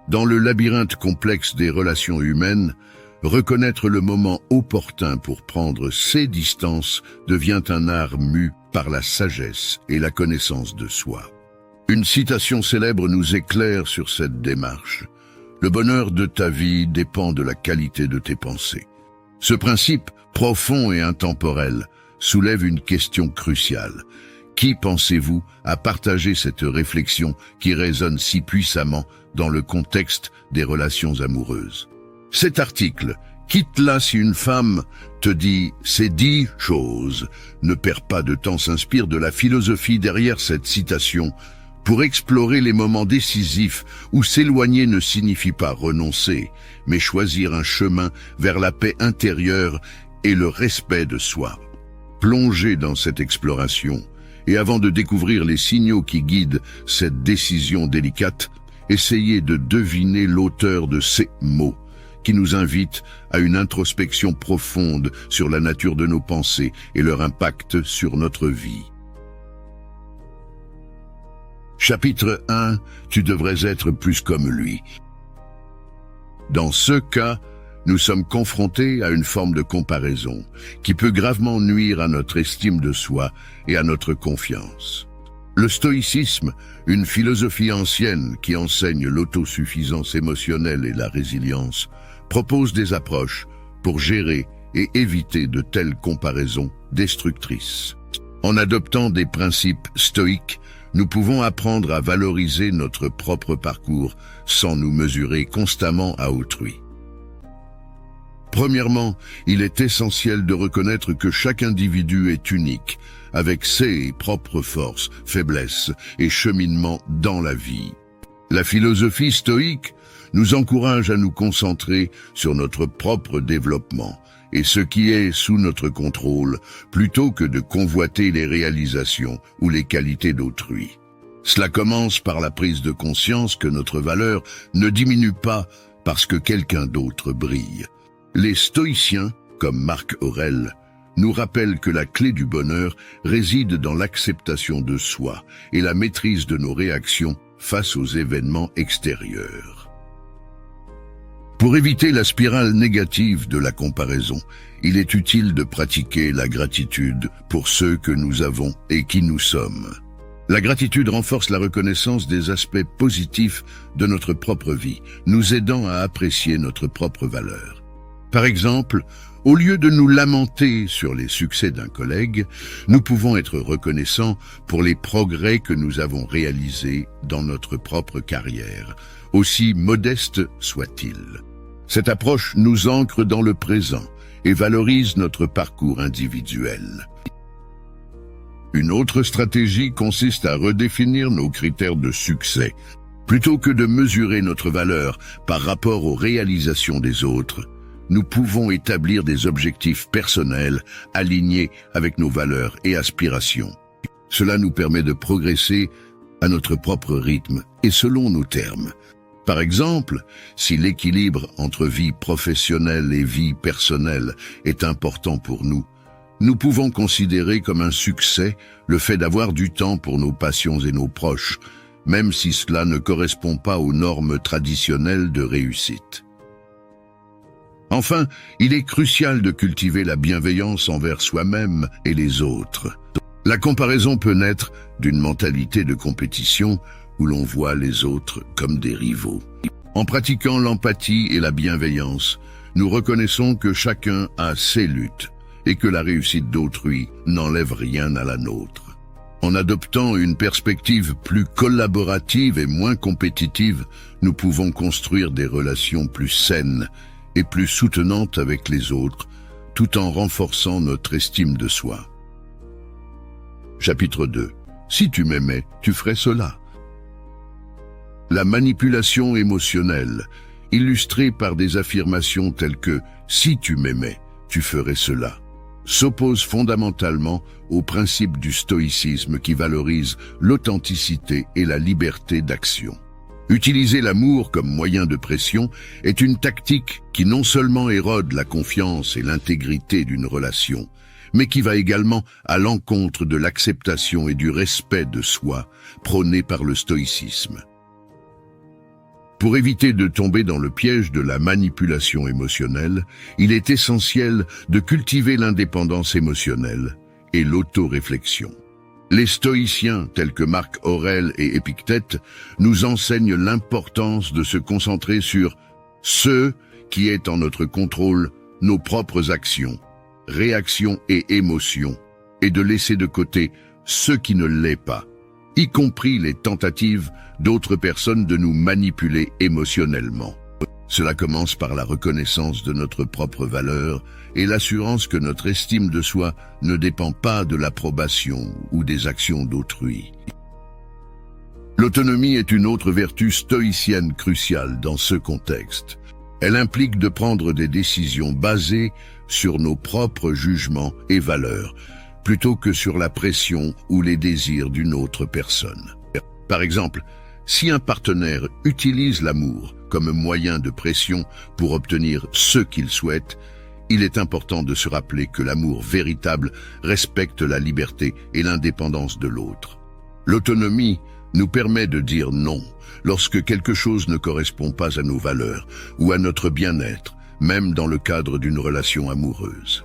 Dans le labyrinthe complexe des relations humaines, reconnaître le moment opportun pour prendre ses distances devient un art mu par la sagesse et la connaissance de soi. Une citation célèbre nous éclaire sur cette démarche. Le bonheur de ta vie dépend de la qualité de tes pensées. Ce principe, profond et intemporel, soulève une question cruciale. Qui pensez-vous à partager cette réflexion qui résonne si puissamment dans le contexte des relations amoureuses? Cet article, quitte-la si une femme te dit ces 10 choses, ne perd pas de temps, s'inspire de la philosophie derrière cette citation pour explorer les moments décisifs où s'éloigner ne signifie pas renoncer, mais choisir un chemin vers la paix intérieure et le respect de soi. Plongez dans cette exploration, et avant de découvrir les signaux qui guident cette décision délicate, essayez de deviner l'auteur de ces mots, qui nous invitent à une introspection profonde sur la nature de nos pensées et leur impact sur notre vie. Chapitre 1. Tu devrais être plus comme lui. Dans ce cas, nous sommes confrontés à une forme de comparaison qui peut gravement nuire à notre estime de soi et à notre confiance. Le stoïcisme, une philosophie ancienne qui enseigne l'autosuffisance émotionnelle et la résilience, propose des approches pour gérer et éviter de telles comparaisons destructrices. En adoptant des principes stoïques, nous pouvons apprendre à valoriser notre propre parcours sans nous mesurer constamment à autrui. Premièrement, il est essentiel de reconnaître que chaque individu est unique, avec ses propres forces, faiblesses et cheminements dans la vie. La philosophie stoïque nous encourage à nous concentrer sur notre propre développement et ce qui est sous notre contrôle, plutôt que de convoiter les réalisations ou les qualités d'autrui. Cela commence par la prise de conscience que notre valeur ne diminue pas parce que quelqu'un d'autre brille. Les stoïciens, comme Marc Aurèle, nous rappellent que la clé du bonheur réside dans l'acceptation de soi et la maîtrise de nos réactions face aux événements extérieurs. Pour éviter la spirale négative de la comparaison, il est utile de pratiquer la gratitude pour ceux que nous avons et qui nous sommes. La gratitude renforce la reconnaissance des aspects positifs de notre propre vie, nous aidant à apprécier notre propre valeur. Par exemple, au lieu de nous lamenter sur les succès d'un collègue, nous pouvons être reconnaissants pour les progrès que nous avons réalisés dans notre propre carrière, aussi modeste soit-il. Cette approche nous ancre dans le présent et valorise notre parcours individuel. Une autre stratégie consiste à redéfinir nos critères de succès. Plutôt que de mesurer notre valeur par rapport aux réalisations des autres, nous pouvons établir des objectifs personnels alignés avec nos valeurs et aspirations. Cela nous permet de progresser à notre propre rythme et selon nos termes. Par exemple, si l'équilibre entre vie professionnelle et vie personnelle est important pour nous, nous pouvons considérer comme un succès le fait d'avoir du temps pour nos passions et nos proches, même si cela ne correspond pas aux normes traditionnelles de réussite. Enfin, il est crucial de cultiver la bienveillance envers soi-même et les autres. La comparaison peut naître d'une mentalité de compétition où l'on voit les autres comme des rivaux. En pratiquant l'empathie et la bienveillance, nous reconnaissons que chacun a ses luttes et que la réussite d'autrui n'enlève rien à la nôtre. En adoptant une perspective plus collaborative et moins compétitive, nous pouvons construire des relations plus saines et plus soutenantes avec les autres, tout en renforçant notre estime de soi. Chapitre 2. Si tu m'aimais, tu ferais cela. La manipulation émotionnelle, illustrée par des affirmations telles que « si tu m'aimais, tu ferais cela », s'oppose fondamentalement au principe du stoïcisme qui valorise l'authenticité et la liberté d'action. Utiliser l'amour comme moyen de pression est une tactique qui non seulement érode la confiance et l'intégrité d'une relation, mais qui va également à l'encontre de l'acceptation et du respect de soi prôné par le stoïcisme. Pour éviter de tomber dans le piège de la manipulation émotionnelle, il est essentiel de cultiver l'indépendance émotionnelle et l'autoréflexion. Les stoïciens, tels que Marc Aurèle et Épictète, nous enseignent l'importance de se concentrer sur ce qui est en notre contrôle, nos propres actions, réactions et émotions, et de laisser de côté ce qui ne l'est pas, y compris les tentatives d'autres personnes de nous manipuler émotionnellement. Cela commence par la reconnaissance de notre propre valeur et l'assurance que notre estime de soi ne dépend pas de l'approbation ou des actions d'autrui. L'autonomie est une autre vertu stoïcienne cruciale dans ce contexte. Elle implique de prendre des décisions basées sur nos propres jugements et valeurs, plutôt que sur la pression ou les désirs d'une autre personne. Par exemple, si un partenaire utilise l'amour comme moyen de pression pour obtenir ce qu'il souhaite, il est important de se rappeler que l'amour véritable respecte la liberté et l'indépendance de l'autre. L'autonomie nous permet de dire non lorsque quelque chose ne correspond pas à nos valeurs ou à notre bien-être, même dans le cadre d'une relation amoureuse.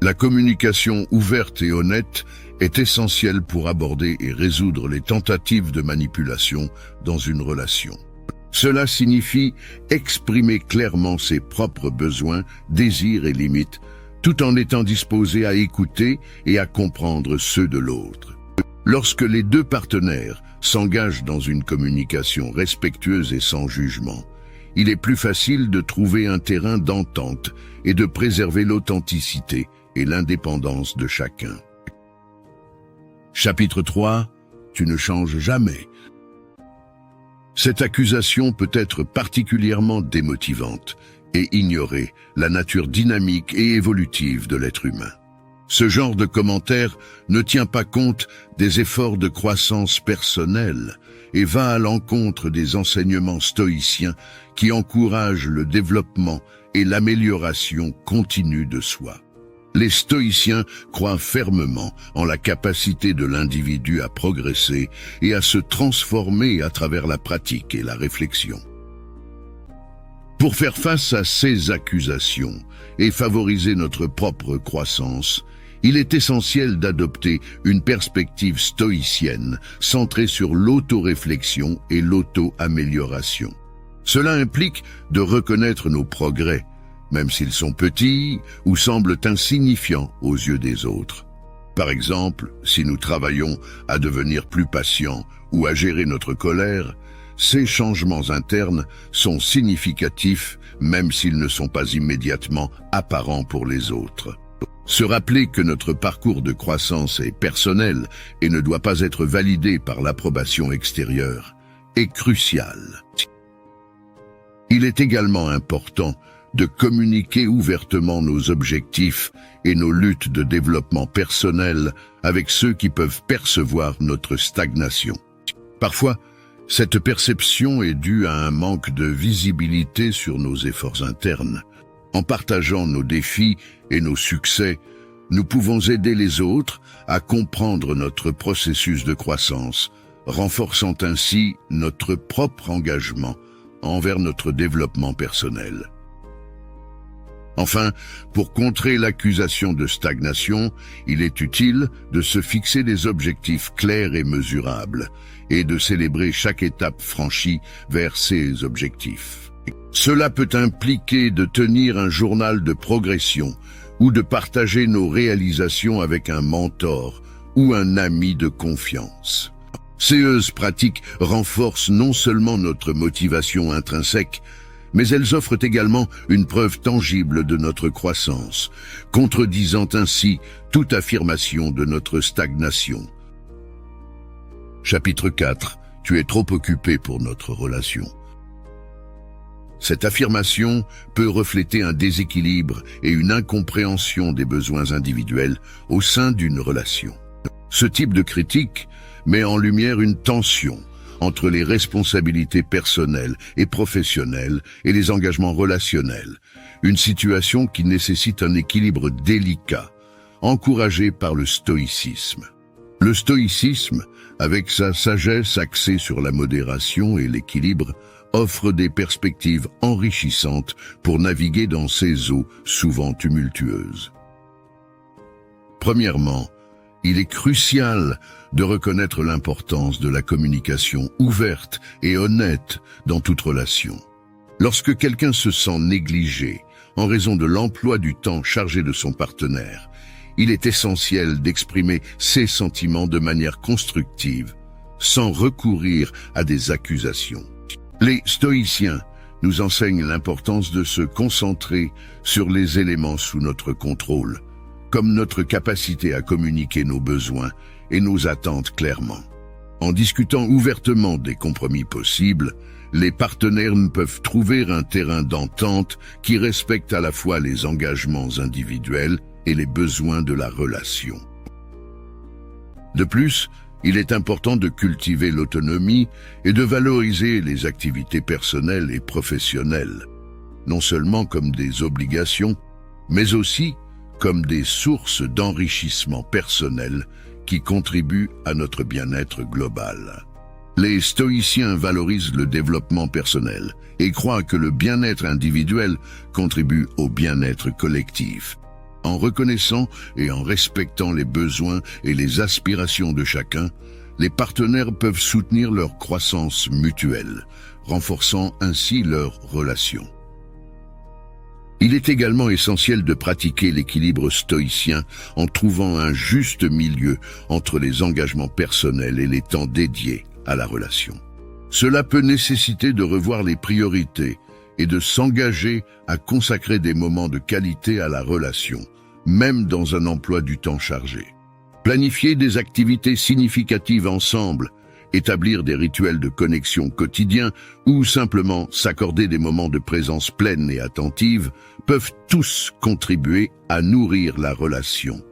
La communication ouverte et honnête est essentielle pour aborder et résoudre les tentatives de manipulation dans une relation. Cela signifie exprimer clairement ses propres besoins, désirs et limites, tout en étant disposé à écouter et à comprendre ceux de l'autre. Lorsque les deux partenaires s'engagent dans une communication respectueuse et sans jugement, il est plus facile de trouver un terrain d'entente et de préserver l'authenticité et l'indépendance de chacun. Chapitre 3. Tu ne changes jamais. Cette accusation peut être particulièrement démotivante et ignorer la nature dynamique et évolutive de l'être humain. Ce genre de commentaire ne tient pas compte des efforts de croissance personnelle et va à l'encontre des enseignements stoïciens qui encouragent le développement et l'amélioration continue de soi. Les stoïciens croient fermement en la capacité de l'individu à progresser et à se transformer à travers la pratique et la réflexion. Pour faire face à ces accusations et favoriser notre propre croissance, il est essentiel d'adopter une perspective stoïcienne centrée sur l'autoréflexion et l'auto-amélioration. Cela implique de reconnaître nos progrès, même s'ils sont petits ou semblent insignifiants aux yeux des autres. Par exemple, si nous travaillons à devenir plus patients ou à gérer notre colère, ces changements internes sont significatifs même s'ils ne sont pas immédiatement apparents pour les autres. Se rappeler que notre parcours de croissance est personnel et ne doit pas être validé par l'approbation extérieure est crucial. Il est également important de communiquer ouvertement nos objectifs et nos luttes de développement personnel avec ceux qui peuvent percevoir notre stagnation. Parfois, cette perception est due à un manque de visibilité sur nos efforts internes. En partageant nos défis et nos succès, nous pouvons aider les autres à comprendre notre processus de croissance, renforçant ainsi notre propre engagement envers notre développement personnel. Enfin, pour contrer l'accusation de stagnation, il est utile de se fixer des objectifs clairs et mesurables et de célébrer chaque étape franchie vers ces objectifs. Cela peut impliquer de tenir un journal de progression ou de partager nos réalisations avec un mentor ou un ami de confiance. Ces pratiques renforcent non seulement notre motivation intrinsèque, mais elles offrent également une preuve tangible de notre croissance, contredisant ainsi toute affirmation de notre stagnation. Chapitre 4. Tu es trop occupé pour notre relation. Cette affirmation peut refléter un déséquilibre et une incompréhension des besoins individuels au sein d'une relation. Ce type de critique met en lumière une tension entre les responsabilités personnelles et professionnelles et les engagements relationnels, une situation qui nécessite un équilibre délicat, encouragé par le stoïcisme. Le stoïcisme, avec sa sagesse axée sur la modération et l'équilibre, offre des perspectives enrichissantes pour naviguer dans ces eaux souvent tumultueuses. Premièrement, il est crucial de reconnaître l'importance de la communication ouverte et honnête dans toute relation. Lorsque quelqu'un se sent négligé en raison de l'emploi du temps chargé de son partenaire, il est essentiel d'exprimer ses sentiments de manière constructive, sans recourir à des accusations. Les stoïciens nous enseignent l'importance de se concentrer sur les éléments sous notre contrôle, comme notre capacité à communiquer nos besoins et nos attentes clairement. En discutant ouvertement des compromis possibles, les partenaires peuvent trouver un terrain d'entente qui respecte à la fois les engagements individuels et les besoins de la relation. De plus, il est important de cultiver l'autonomie et de valoriser les activités personnelles et professionnelles, non seulement comme des obligations, mais aussi comme des sources d'enrichissement personnel qui contribuent à notre bien-être global. Les stoïciens valorisent le développement personnel et croient que le bien-être individuel contribue au bien-être collectif. En reconnaissant et en respectant les besoins et les aspirations de chacun, les partenaires peuvent soutenir leur croissance mutuelle, renforçant ainsi leurs relations. Il est également essentiel de pratiquer l'équilibre stoïcien en trouvant un juste milieu entre les engagements personnels et les temps dédiés à la relation. Cela peut nécessiter de revoir les priorités et de s'engager à consacrer des moments de qualité à la relation, même dans un emploi du temps chargé. Planifier des activités significatives ensemble, établir des rituels de connexion quotidiens ou simplement s'accorder des moments de présence pleine et attentive peuvent tous contribuer à nourrir la relation.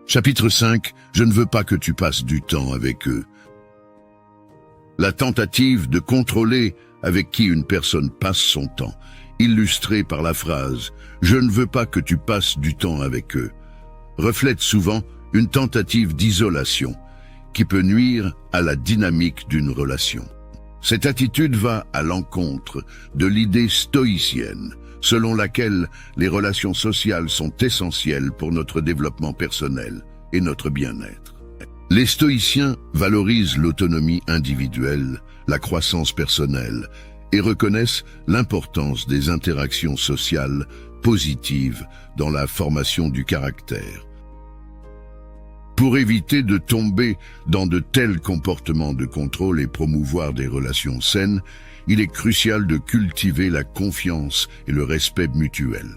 Chapitre 5. Je ne veux pas que tu passes du temps avec eux. La tentative de contrôler avec qui une personne passe son temps, illustrée par la phrase « Je ne veux pas que tu passes du temps avec eux », reflète souvent une tentative d'isolation qui peut nuire à la dynamique d'une relation. Cette attitude va à l'encontre de l'idée stoïcienne, selon laquelle les relations sociales sont essentielles pour notre développement personnel et notre bien-être. Les stoïciens valorisent l'autonomie individuelle, la croissance personnelle et reconnaissent l'importance des interactions sociales positives dans la formation du caractère. Pour éviter de tomber dans de tels comportements de contrôle et promouvoir des relations saines, il est crucial de cultiver la confiance et le respect mutuel.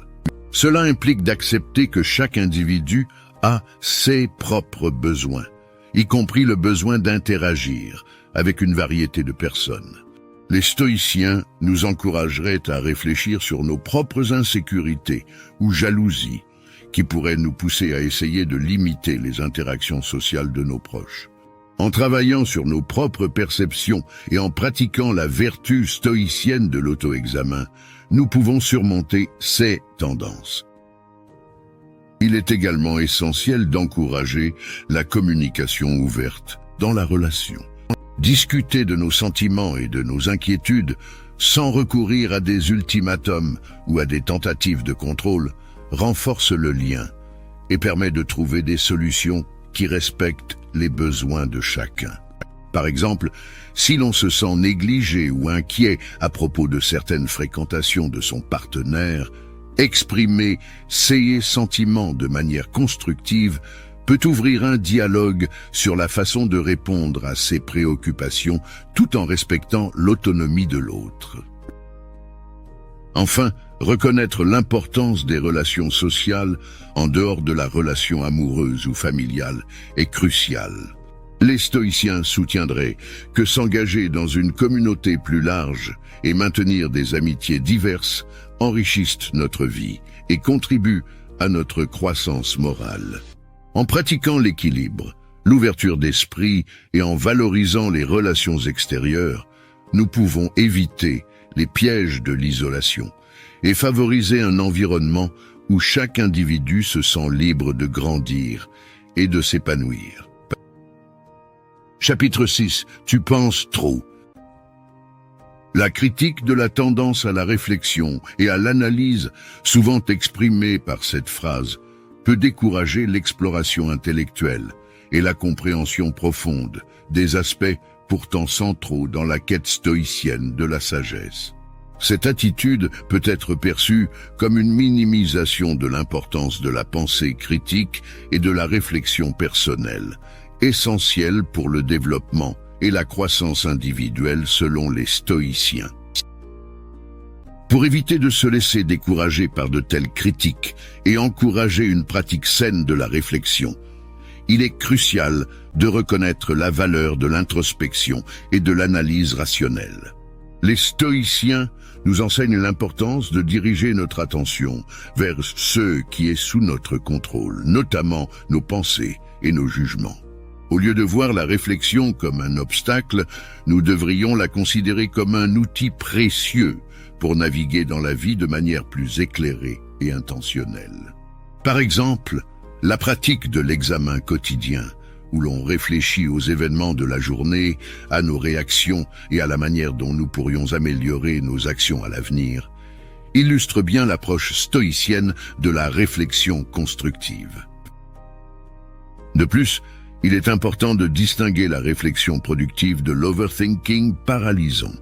Cela implique d'accepter que chaque individu a ses propres besoins, y compris le besoin d'interagir avec une variété de personnes. Les stoïciens nous encourageraient à réfléchir sur nos propres insécurités ou jalousies qui pourraient nous pousser à essayer de limiter les interactions sociales de nos proches. En travaillant sur nos propres perceptions et en pratiquant la vertu stoïcienne de l'auto-examen, nous pouvons surmonter ces tendances. Il est également essentiel d'encourager la communication ouverte dans la relation. Discuter de nos sentiments et de nos inquiétudes sans recourir à des ultimatums ou à des tentatives de contrôle renforce le lien et permet de trouver des solutions qui respectent les besoins de chacun. Par exemple, si l'on se sent négligé ou inquiet à propos de certaines fréquentations de son partenaire, exprimer ses sentiments de manière constructive peut ouvrir un dialogue sur la façon de répondre à ses préoccupations tout en respectant l'autonomie de l'autre. Enfin, reconnaître l'importance des relations sociales en dehors de la relation amoureuse ou familiale est crucial. Les stoïciens soutiendraient que s'engager dans une communauté plus large et maintenir des amitiés diverses enrichissent notre vie et contribuent à notre croissance morale. En pratiquant l'équilibre, l'ouverture d'esprit et en valorisant les relations extérieures, nous pouvons éviter les pièges de l'isolation et favoriser un environnement où chaque individu se sent libre de grandir et de s'épanouir. Chapitre 6. Tu penses trop. La critique de la tendance à la réflexion et à l'analyse, souvent exprimée par cette phrase, peut décourager l'exploration intellectuelle et la compréhension profonde des aspects pourtant centraux dans la quête stoïcienne de la sagesse. Cette attitude peut être perçue comme une minimisation de l'importance de la pensée critique et de la réflexion personnelle, essentielle pour le développement et la croissance individuelle selon les stoïciens. Pour éviter de se laisser décourager par de telles critiques et encourager une pratique saine de la réflexion, il est crucial de reconnaître la valeur de l'introspection et de l'analyse rationnelle. Les stoïciens nous enseignent l'importance de diriger notre attention vers ce qui est sous notre contrôle, notamment nos pensées et nos jugements. Au lieu de voir la réflexion comme un obstacle, nous devrions la considérer comme un outil précieux pour naviguer dans la vie de manière plus éclairée et intentionnelle. Par exemple, la pratique de l'examen quotidien, où l'on réfléchit aux événements de la journée, à nos réactions et à la manière dont nous pourrions améliorer nos actions à l'avenir, illustre bien l'approche stoïcienne de la réflexion constructive. De plus, il est important de distinguer la réflexion productive de l'overthinking paralysant.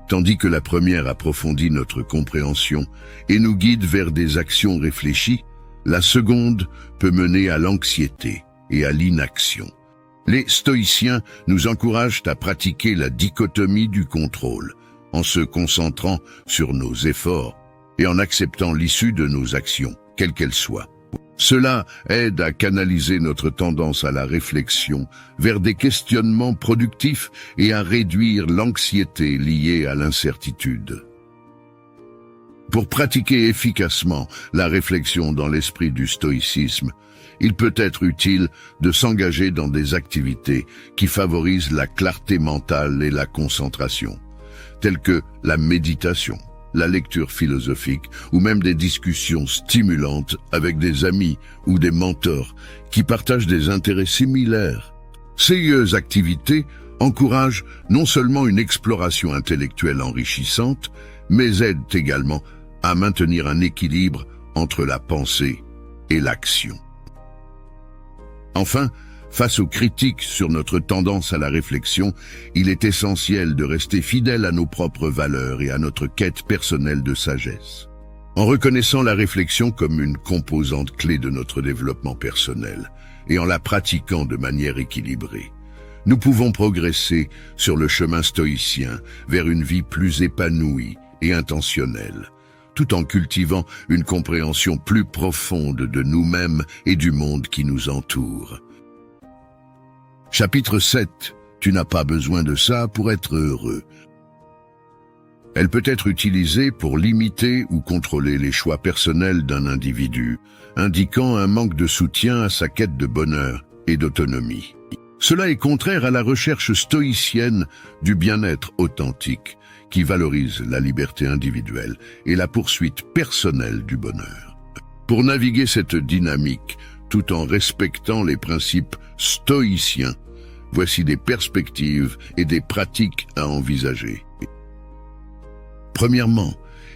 Tandis que la première approfondit notre compréhension et nous guide vers des actions réfléchies, la seconde peut mener à l'anxiété et à l'inaction. Les stoïciens nous encouragent à pratiquer la dichotomie du contrôle, en se concentrant sur nos efforts et en acceptant l'issue de nos actions, quelles qu'elles soient. Cela aide à canaliser notre tendance à la réflexion vers des questionnements productifs et à réduire l'anxiété liée à l'incertitude. Pour pratiquer efficacement la réflexion dans l'esprit du stoïcisme, il peut être utile de s'engager dans des activités qui favorisent la clarté mentale et la concentration, telles que la méditation, la lecture philosophique ou même des discussions stimulantes avec des amis ou des mentors qui partagent des intérêts similaires. Ces activités encouragent non seulement une exploration intellectuelle enrichissante, mais aident également à maintenir un équilibre entre la pensée et l'action. Enfin, face aux critiques sur notre tendance à la réflexion, il est essentiel de rester fidèle à nos propres valeurs et à notre quête personnelle de sagesse. En reconnaissant la réflexion comme une composante clé de notre développement personnel et en la pratiquant de manière équilibrée, nous pouvons progresser sur le chemin stoïcien vers une vie plus épanouie et intentionnelle, tout en cultivant une compréhension plus profonde de nous-mêmes et du monde qui nous entoure. Chapitre 7. Tu n'as pas besoin de ça pour être heureux. Elle peut être utilisée pour limiter ou contrôler les choix personnels d'un individu, indiquant un manque de soutien à sa quête de bonheur et d'autonomie. Cela est contraire à la recherche stoïcienne du bien-être authentique, qui valorise la liberté individuelle et la poursuite personnelle du bonheur. Pour naviguer cette dynamique, tout en respectant les principes stoïciens, voici des perspectives et des pratiques à envisager. Premièrement,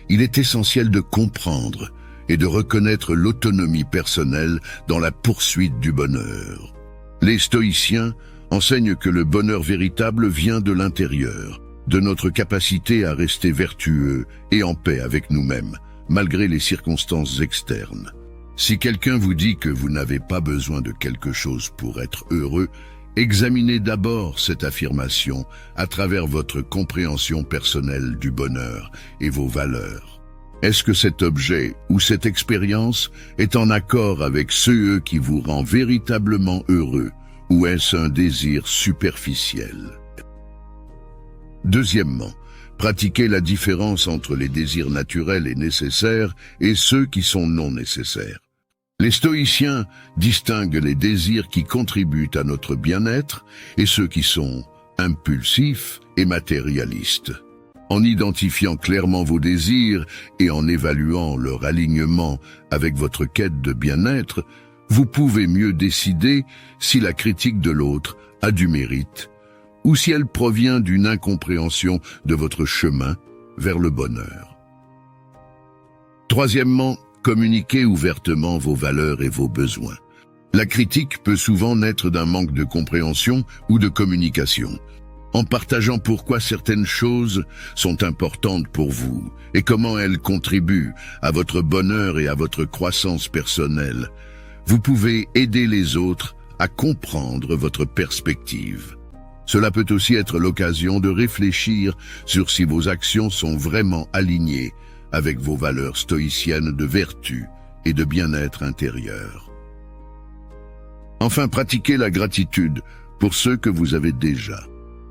il est essentiel de comprendre et de reconnaître l'autonomie personnelle dans la poursuite du bonheur. Les stoïciens enseignent que le bonheur véritable vient de l'intérieur, de notre capacité à rester vertueux et en paix avec nous-mêmes, malgré les circonstances externes. Si quelqu'un vous dit que vous n'avez pas besoin de quelque chose pour être heureux, examinez d'abord cette affirmation à travers votre compréhension personnelle du bonheur et vos valeurs. Est-ce que cet objet ou cette expérience est en accord avec ce qui vous rend véritablement heureux, ou est-ce un désir superficiel? Deuxièmement, pratiquez la différence entre les désirs naturels et nécessaires et ceux qui sont non nécessaires. Les stoïciens distinguent les désirs qui contribuent à notre bien-être et ceux qui sont impulsifs et matérialistes. En identifiant clairement vos désirs et en évaluant leur alignement avec votre quête de bien-être, vous pouvez mieux décider si la critique de l'autre a du mérite ou si elle provient d'une incompréhension de votre chemin vers le bonheur. Troisièmement, communiquez ouvertement vos valeurs et vos besoins. La critique peut souvent naître d'un manque de compréhension ou de communication. En partageant pourquoi certaines choses sont importantes pour vous et comment elles contribuent à votre bonheur et à votre croissance personnelle, vous pouvez aider les autres à comprendre votre perspective. Cela peut aussi être l'occasion de réfléchir sur si vos actions sont vraiment alignées avec vos valeurs stoïciennes de vertu et de bien-être intérieur. Enfin, pratiquez la gratitude pour ceux que vous avez déjà.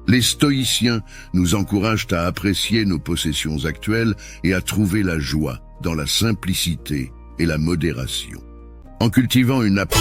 Les stoïciens nous encouragent à apprécier nos possessions actuelles et à trouver la joie dans la simplicité et la modération. En cultivant une approche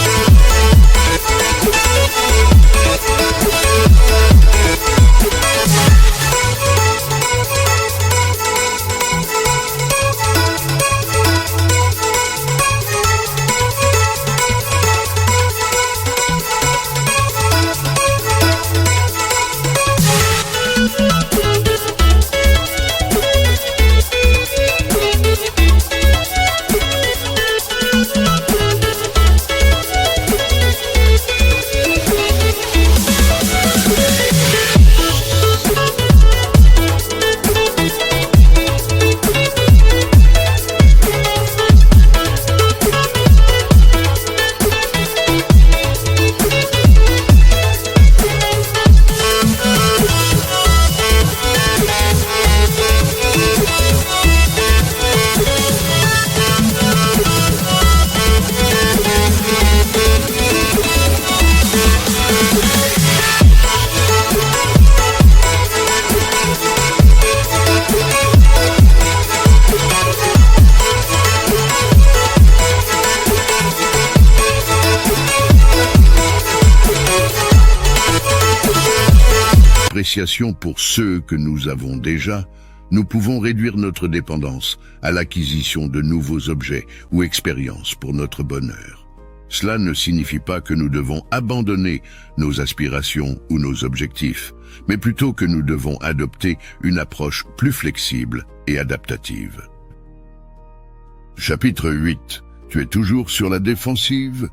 appréciation pour ceux que nous avons déjà, nous pouvons réduire notre dépendance à l'acquisition de nouveaux objets ou expériences pour notre bonheur. Cela ne signifie pas que nous devons abandonner nos aspirations ou nos objectifs, mais plutôt que nous devons adopter une approche plus flexible et adaptative. Chapitre 8. Tu es toujours sur la défensive?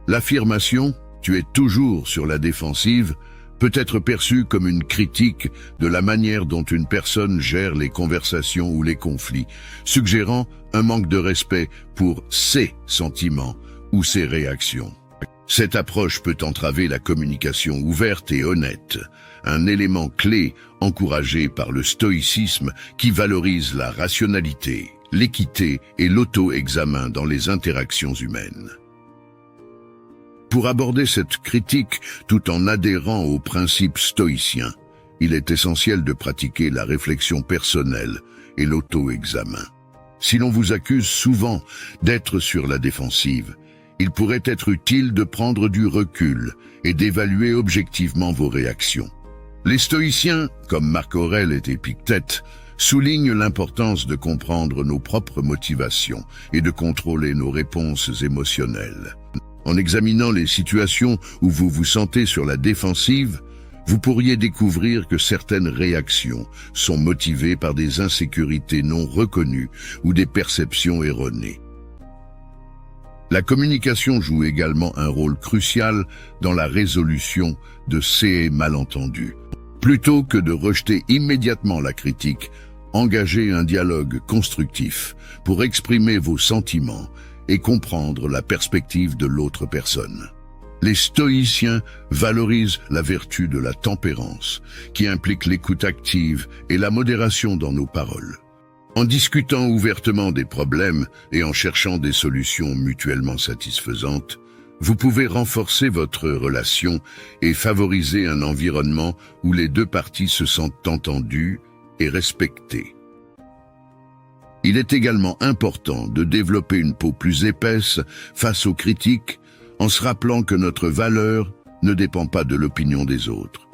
L'affirmation « tu es toujours sur la défensive » peut être perçue comme une critique de la manière dont une personne gère les conversations ou les conflits, suggérant un manque de respect pour ses sentiments ou ses réactions. Cette approche peut entraver la communication ouverte et honnête, un élément clé encouragé par le stoïcisme qui valorise la rationalité, l'équité et l'auto-examen dans les interactions humaines. Pour aborder cette critique tout en adhérant aux principes stoïciens, il est essentiel de pratiquer la réflexion personnelle et l'auto-examen. Si l'on vous accuse souvent d'être sur la défensive, il pourrait être utile de prendre du recul et d'évaluer objectivement vos réactions. Les stoïciens, comme Marc Aurèle et Épictète, soulignent l'importance de comprendre nos propres motivations et de contrôler nos réponses émotionnelles. En examinant les situations où vous vous sentez sur la défensive, vous pourriez découvrir que certaines réactions sont motivées par des insécurités non reconnues ou des perceptions erronées. La communication joue également un rôle crucial dans la résolution de ces malentendus. Plutôt que de rejeter immédiatement la critique, engagez un dialogue constructif pour exprimer vos sentiments et comprendre la perspective de l'autre personne. Les stoïciens valorisent la vertu de la tempérance, qui implique l'écoute active et la modération dans nos paroles. En discutant ouvertement des problèmes et en cherchant des solutions mutuellement satisfaisantes, vous pouvez renforcer votre relation et favoriser un environnement où les deux parties se sentent entendues et respectées. Il est également important de développer une peau plus épaisse face aux critiques en se rappelant que notre valeur ne dépend pas de l'opinion des autres.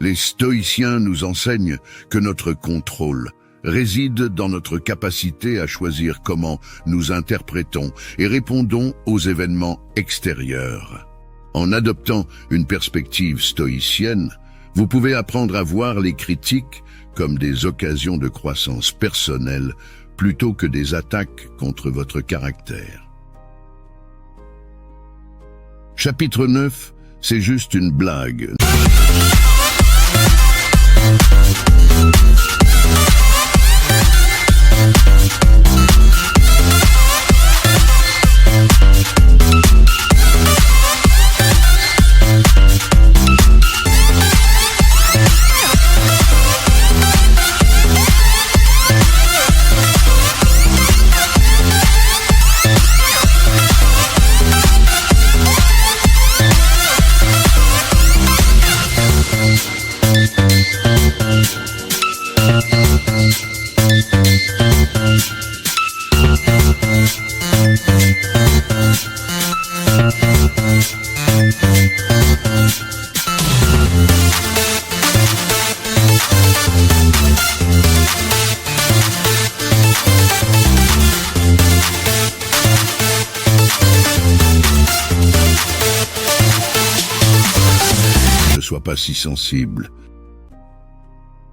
Les stoïciens nous enseignent que notre contrôle réside dans notre capacité à choisir comment nous interprétons et répondons aux événements extérieurs. En adoptant une perspective stoïcienne, vous pouvez apprendre à voir les critiques comme des occasions de croissance personnelle plutôt que des attaques contre votre caractère. Chapitre 9, c'est juste une blague. Ne sois pas si sensible.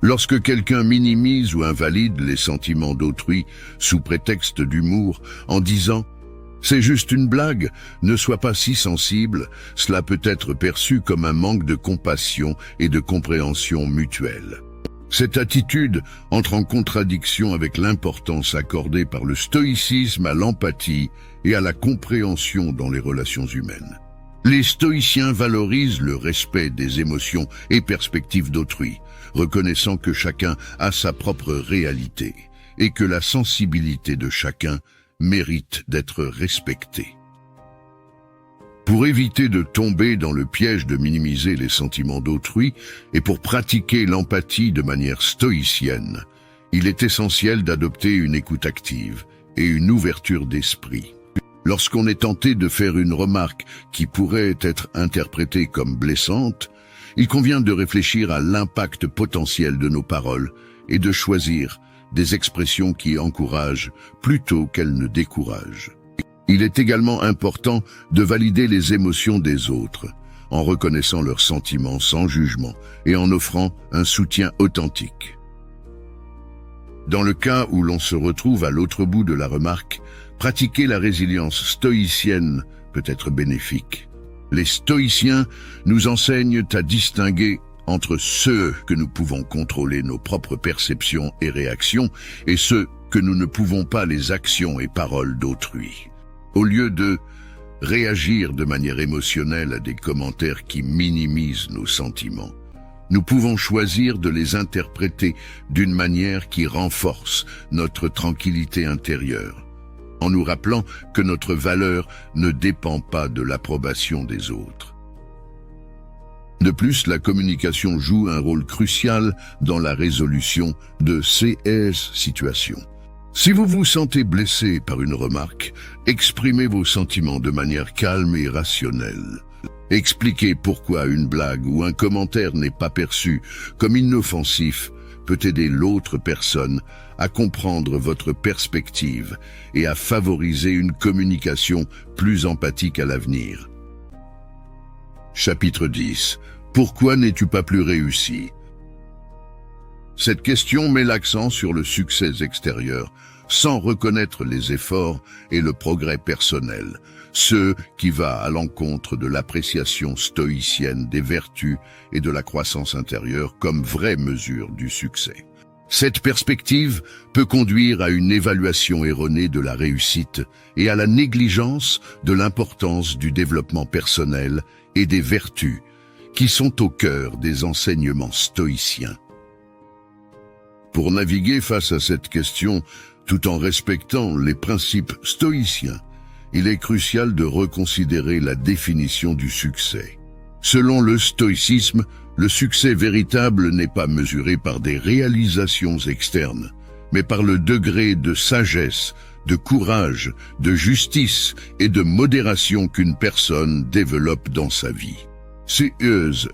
Lorsque quelqu'un minimise ou invalide les sentiments d'autrui sous prétexte d'humour en disant « c'est juste une blague, ne sois pas si sensible », cela peut être perçu comme un manque de compassion et de compréhension mutuelle. Cette attitude entre en contradiction avec l'importance accordée par le stoïcisme à l'empathie et à la compréhension dans les relations humaines. Les stoïciens valorisent le respect des émotions et perspectives d'autrui, reconnaissant que chacun a sa propre réalité et que la sensibilité de chacun mérite d'être respectée. Pour éviter de tomber dans le piège de minimiser les sentiments d'autrui et pour pratiquer l'empathie de manière stoïcienne, il est essentiel d'adopter une écoute active et une ouverture d'esprit. Lorsqu'on est tenté de faire une remarque qui pourrait être interprétée comme blessante, il convient de réfléchir à l'impact potentiel de nos paroles et de choisir des expressions qui encouragent plutôt qu'elles ne découragent. Il est également important de valider les émotions des autres, en reconnaissant leurs sentiments sans jugement et en offrant un soutien authentique. Dans le cas où l'on se retrouve à l'autre bout de la remarque, pratiquer la résilience stoïcienne peut être bénéfique. Les stoïciens nous enseignent à distinguer entre ceux que nous pouvons contrôler nos propres perceptions et réactions et ceux que nous ne pouvons pas les actions et paroles d'autrui. Au lieu de réagir de manière émotionnelle à des commentaires qui minimisent nos sentiments, nous pouvons choisir de les interpréter d'une manière qui renforce notre tranquillité intérieure, en nous rappelant que notre valeur ne dépend pas de l'approbation des autres. De plus, la communication joue un rôle crucial dans la résolution de ces situations. Si vous vous sentez blessé par une remarque, exprimez vos sentiments de manière calme et rationnelle. Expliquer pourquoi une blague ou un commentaire n'est pas perçu comme inoffensif peut aider l'autre personne à comprendre votre perspective et à favoriser une communication plus empathique à l'avenir. Chapitre 10. Pourquoi n'es-tu pas plus réussi? Cette question met l'accent sur le succès extérieur, sans reconnaître les efforts et le progrès personnel, ce qui va à l'encontre de l'appréciation stoïcienne des vertus et de la croissance intérieure comme vraie mesure du succès. Cette perspective peut conduire à une évaluation erronée de la réussite et à la négligence de l'importance du développement personnel et des vertus qui sont au cœur des enseignements stoïciens. Pour naviguer face à cette question, tout en respectant les principes stoïciens, il est crucial de reconsidérer la définition du succès. Selon le stoïcisme, le succès véritable n'est pas mesuré par des réalisations externes, mais par le degré de sagesse, de courage, de justice et de modération qu'une personne développe dans sa vie. Ces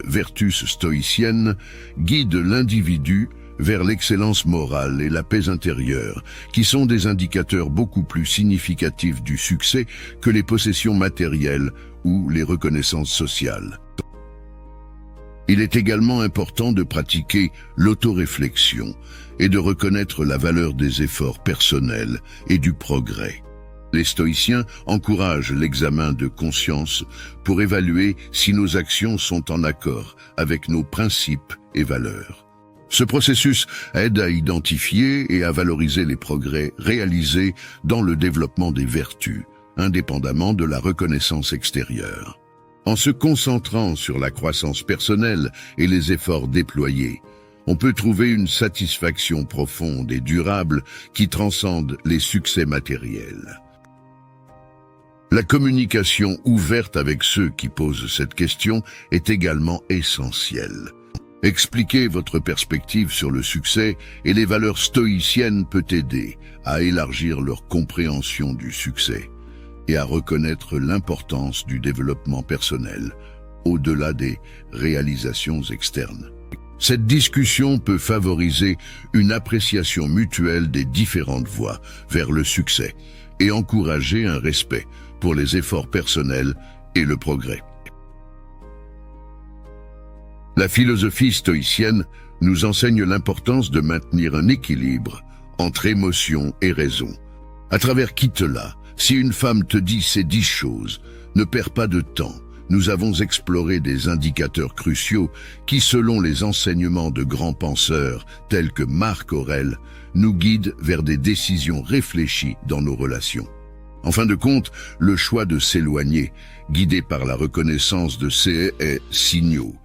vertus stoïciennes guident l'individu vers l'excellence morale et la paix intérieure, qui sont des indicateurs beaucoup plus significatifs du succès que les possessions matérielles ou les reconnaissances sociales. Il est également important de pratiquer l'autoréflexion et de reconnaître la valeur des efforts personnels et du progrès. Les stoïciens encouragent l'examen de conscience pour évaluer si nos actions sont en accord avec nos principes et valeurs. Ce processus aide à identifier et à valoriser les progrès réalisés dans le développement des vertus, indépendamment de la reconnaissance extérieure. En se concentrant sur la croissance personnelle et les efforts déployés, on peut trouver une satisfaction profonde et durable qui transcende les succès matériels. La communication ouverte avec ceux qui posent cette question est également essentielle. Expliquer votre perspective sur le succès et les valeurs stoïciennes peut aider à élargir leur compréhension du succès et à reconnaître l'importance du développement personnel au-delà des réalisations externes. Cette discussion peut favoriser une appréciation mutuelle des différentes voies vers le succès et encourager un respect pour les efforts personnels et le progrès. La philosophie stoïcienne nous enseigne l'importance de maintenir un équilibre entre émotion et raison. À travers Quitte-la, si une femme te dit ces 10 choses, ne perds pas de temps. Nous avons exploré des indicateurs cruciaux qui, selon les enseignements de grands penseurs tels que Marc Aurèle, nous guident vers des décisions réfléchies dans nos relations. En fin de compte, le choix de s'éloigner, guidé par la reconnaissance de ces signaux,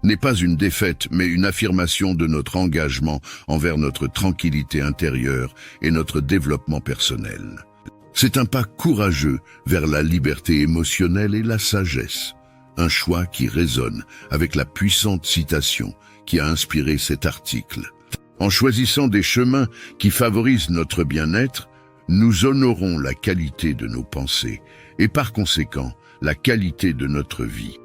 n'est pas une défaite, mais une affirmation de notre engagement envers notre tranquillité intérieure et notre développement personnel. C'est un pas courageux vers la liberté émotionnelle et la sagesse, un choix qui résonne avec la puissante citation qui a inspiré cet article. En choisissant des chemins qui favorisent notre bien-être, nous honorons la qualité de nos pensées et par conséquent la qualité de notre vie.